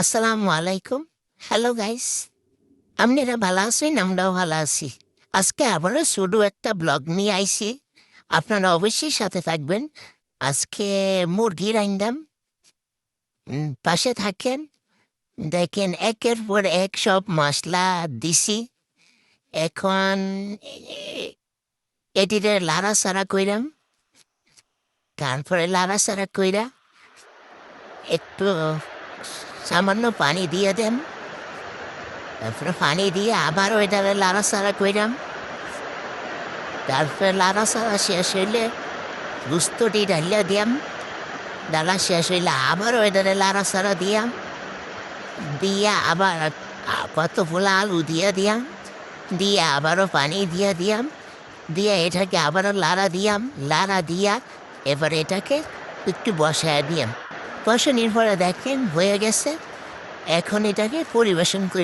আসসালামু আলাইকুম। Hello guys. আপনারা ভালো আছেন? আমরাও ভালো আছি। আজকে আবারও ছোট একটা ব্লগ নিয়ে আইছি। আপনারা অবশ্যই সাথে থাকবেন। আজকে মুরগি রাইন্দাম। পাশে থাকেন। দেখেন একের পর এক সব মশলা দিছি। এখন এটিরে লাড়াচাড়া কইরাম। তারপরে লাড়াচাড়া কইরা একটু সামান্য পানি দিয়ে দেন। তারপরে পানি দিয়ে আবারও এটারে লাড়াচাড়া কইরাম। তারপরে লাড়াচাড়া শেষ হইলে গুস্তটি ঢালিয়া দিয়াম। ডালা শেষ হইলে আবারও এটারে লাড়াচাড়া দিয়াম। দিয়া আবার কতগুলো আলু দিয়া দিয়াম। দিয়ে আবারও পানি দিয়া দিয়াম। দিয়ে এটাকে আবারও লাড়া দিয়াম। লাড়া দিয়া এবার এটাকে একটু বসায় দিয়াম। বসানোর পরে দেখেন হয়ে গেছে। এখন এটাকে পরিবেশন করে